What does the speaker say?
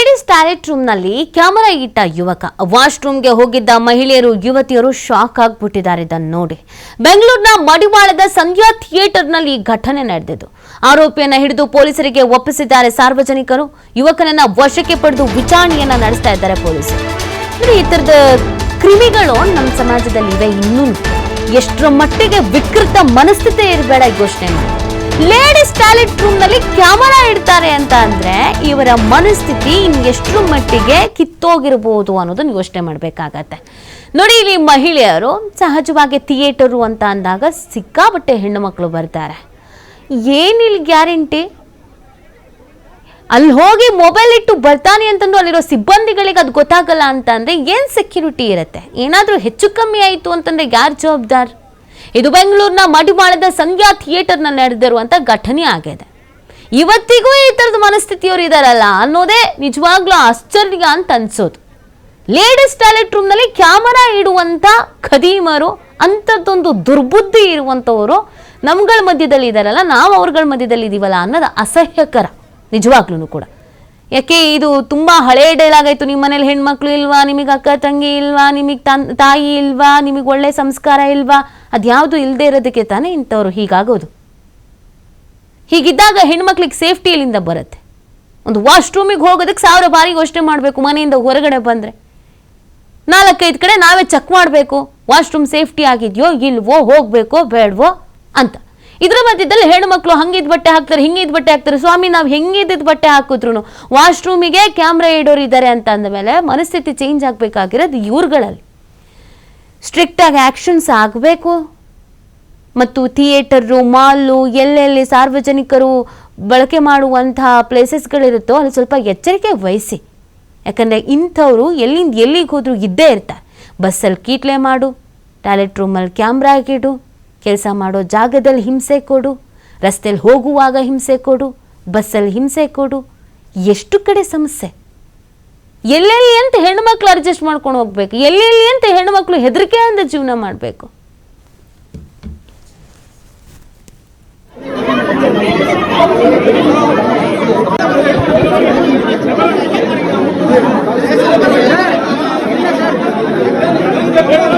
Ladies toilet ರೂಮ್ನಲ್ಲಿ camera ಇಟ್ಟ ಯುವಕ, ವಾಶ್ರೂಮ್ಗೆ ಹೋಗಿದ್ದ ಮಹಿಳೆಯರು ಯುವತಿಯರು ಶಾಕ್ ಆಗಿಬಿಟ್ಟಿದ್ದಾರೆ. ಇದನ್ನು ನೋಡಿ ಬೆಂಗಳೂರಿನ ಮಡಿವಾಳದ ಸಂಧ್ಯಾ ಥಿಯೇಟರ್ನಲ್ಲಿ ಈ ಘಟನೆ ನಡೆದಿದ್ದು. ಆರೋಪಿಯನ್ನ ಹಿಡಿದು ಪೊಲೀಸರಿಗೆ ಒಪ್ಪಿಸಿದ್ದಾರೆ ಸಾರ್ವಜನಿಕರು. ಯುವಕನನ್ನ ವಶಕ್ಕೆ ಪಡೆದು ವಿಚಾರಣೆಯನ್ನ ನಡೆಸ್ತಾ ಇದ್ದಾರೆ ಪೊಲೀಸರು. ಈ ತರದ ಕ್ರಿಮಿಗಳು ನಮ್ಮ ಸಮಾಜದಲ್ಲಿ ಇವೆ. ಇನ್ನೂ ಎಷ್ಟರ ಮಟ್ಟಿಗೆ ವಿಕೃತ ಮನಸ್ಥಿತಿ ಇರಬೇಡ ಯೋಚನೆ ಮಾಡಿ. ಲೇಡೀಸ್ ಟಾಯ್ಲೆಟ್ ರೂಮ್ ನಲ್ಲಿ ಕ್ಯಾಮೆರಾ ಇಡ್ತಾರೆ ಅಂತ ಅಂದ್ರೆ ಇವರ ಮನಸ್ಥಿತಿ ಎಷ್ಟರ ಮಟ್ಟಿಗೆ ಕಿತ್ತೋಗಿರಬಹುದು ಅನ್ನೋದನ್ನ ಯೋಚನೆ ಮಾಡಬೇಕಾಗತ್ತೆ. ನೋಡಿ, ಇಲ್ಲಿ ಮಹಿಳೆಯರು ಸಹಜವಾಗಿ ಥಿಯೇಟರು ಅಂತ ಅಂದಾಗ ಸಿಕ್ಕಾಬಟ್ಟೆ ಹೆಣ್ಣು ಮಕ್ಕಳು ಬರ್ತಾರೆ. ಏನಿಲ್ಲ ಗ್ಯಾರಂಟಿ, ಅಲ್ಲಿ ಹೋಗಿ ಮೊಬೈಲ್ ಇಟ್ಟು ಬರ್ತಾನೆ ಅಂತಂದು ಅಲ್ಲಿರೋ ಸಿಬ್ಬಂದಿಗಳಿಗೆ ಅದು ಗೊತ್ತಾಗಲ್ಲ ಅಂತ ಅಂದ್ರೆ ಏನ್ ಸೆಕ್ಯೂರಿಟಿ ಇರುತ್ತೆ? ಏನಾದ್ರೂ ಹೆಚ್ಚು ಕಮ್ಮಿ ಆಯಿತು ಅಂತಂದ್ರೆ ಯಾರು ಜವಾಬ್ದಾರ್? ಇದು ಬೆಂಗಳೂರಿನ ಮಡಿವಾಳದ ಸಂಧ್ಯಾ ಥಿಯೇಟರ್ನಲ್ಲಿ ನಡೆದಿರುವಂಥ ಘಟನೆ ಆಗಿದೆ. ಇವತ್ತಿಗೂ ಈ ಥರದ ಮನಸ್ಥಿತಿಯವರು ಇದಾರಲ್ಲ ಅನ್ನೋದೇ ನಿಜವಾಗ್ಲೂ ಆಶ್ಚರ್ಯ ಅಂತ ಅನ್ಸೋದು. ಲೇಡೀಸ್ ಟಾಯ್ಲೆಟ್ ರೂಮ್ನಲ್ಲಿ ಕ್ಯಾಮರಾ ಇಡುವಂಥ ಖದೀಮರು, ಅಂಥದ್ದೊಂದು ದುರ್ಬುದ್ಧಿ ಇರುವಂಥವರು ನಮ್ಗಳ ಮಧ್ಯದಲ್ಲಿ ಇದಾರಲ್ಲ, ನಾವು ಅವ್ರಗಳ ಮಧ್ಯದಲ್ಲಿ ಇದೀವಲ್ಲ ಅನ್ನೋದು ಅಸಹ್ಯಕರ ನಿಜವಾಗ್ಲೂ ಕೂಡ. ಯಾಕೆ ಇದು ತುಂಬ ಹಳೆ ಡೈಲಾಗ್ ಆಯಿತು. ನಿಮ್ಮ ಮನೇಲಿ ಹೆಣ್ಮಕ್ಳು ಇಲ್ವಾ, ನಿಮಗೆ ಅಕ್ಕ ತಂಗಿ ಇಲ್ವಾ, ನಿಮಗೆ ತಾಯಿ ಇಲ್ವಾ, ನಿಮಗೆ ಒಳ್ಳೆ ಸಂಸ್ಕಾರ ಇಲ್ವಾ? ಅದ್ಯಾವುದು ಇಲ್ಲದೆ ಇರೋದಕ್ಕೆ ತಾನೇ ಇಂಥವ್ರು ಹೀಗಾಗೋದು. ಹೀಗಿದ್ದಾಗ ಹೆಣ್ಮಕ್ಳಿಗೆ ಸೇಫ್ಟಿ ಎಲ್ಲಿಂದ ಬರುತ್ತೆ? ಒಂದು ವಾಶ್ರೂಮಿಗೆ ಹೋಗೋದಕ್ಕೆ 1000 ಬಾರಿ ಯೋಚನೆ ಮಾಡಬೇಕು. ಮನೆಯಿಂದ ಹೊರಗಡೆ ಬಂದರೆ 4-5 ಕಡೆ ನಾವೇ ಚೆಕ್ ಮಾಡಬೇಕು, ವಾಶ್ರೂಮ್ ಸೇಫ್ಟಿ ಆಗಿದೆಯೋ ಇಲ್ವೋ, ಹೋಗಬೇಕೋ ಬೇಡವೋ ಅಂತ. ಇದರ ಮಧ್ಯದಲ್ಲಿ ಹೆಣ್ಮಕ್ಳು ಹಂಗಿದ್ ಬಟ್ಟೆ ಹಾಕ್ತಾರೆ, ಹಿಂಗಿದ್ ಬಟ್ಟೆ ಹಾಕ್ತಾರೆ. ಸ್ವಾಮಿ, ನಾವು ಹೆಂಗಿದ್ದ ಬಟ್ಟೆ ಹಾಕಿದ್ರು ವಾಶ್ರೂಮಿಗೆ ಕ್ಯಾಮ್ರಾ ಇಡೋರು ಇದ್ದಾರೆ ಅಂತ ಅಂದಮೇಲೆ ಮನಸ್ಥಿತಿ ಚೇಂಜ್ ಆಗಬೇಕಾಗಿರೋದು ಇವ್ರುಗಳಲ್ಲಿ. ಸ್ಟ್ರಿಕ್ಟಾಗಿ ಆ್ಯಕ್ಷನ್ಸ್ ಆಗಬೇಕು. ಮತ್ತು ಥಿಯೇಟರು, ಮಾಲು, ಎಲ್ಲೆಲ್ಲಿ ಸಾರ್ವಜನಿಕರು ಬಳಕೆ ಮಾಡುವಂತಹ ಪ್ಲೇಸಸ್ಗಳಿರುತ್ತೋ ಅಲ್ಲಿ ಸ್ವಲ್ಪ ಎಚ್ಚರಿಕೆ ವಹಿಸಿ. ಯಾಕಂದರೆ ಇಂಥವರು ಎಲ್ಲಿಂದ ಎಲ್ಲಿಗೆ ಹೋದರೂ ಇದ್ದೇ ಇರ್ತಾರೆ. ಬಸ್ಸಲ್ಲಿ ಕೀಟ್ಲೆ ಮಾಡು, ಟಾಯ್ಲೆಟ್ ರೂಮಲ್ಲಿ ಕ್ಯಾಮ್ರಾ ಇಡು, ಕೆಲಸ ಮಾಡೋ ಜಾಗದಲ್ಲಿ ಹಿಂಸೆ ಕೊಡು, ರಸ್ತೆಯಲ್ಲಿ ಹೋಗುವಾಗ ಹಿಂಸೆ ಕೊಡು, ಬಸ್ಸಲ್ಲಿ ಹಿಂಸೆ ಕೊಡು. ಎಷ್ಟು ಕಡೆ ಸಮಸ್ಯೆ. ಎಲ್ಲೆಲ್ಲಿ ಅಂತ ಹೆಣ್ಮಕ್ಳು ಅಡ್ಜಸ್ಟ್ ಮಾಡ್ಕೊಂಡು ಹೋಗ್ಬೇಕು, ಎಲ್ಲೆಲ್ಲಿ ಅಂತ ಹೆಣ್ಮಕ್ಳು ಹೆದರಿಕೆಯಿಂದ ಜೀವನ ಮಾಡಬೇಕು.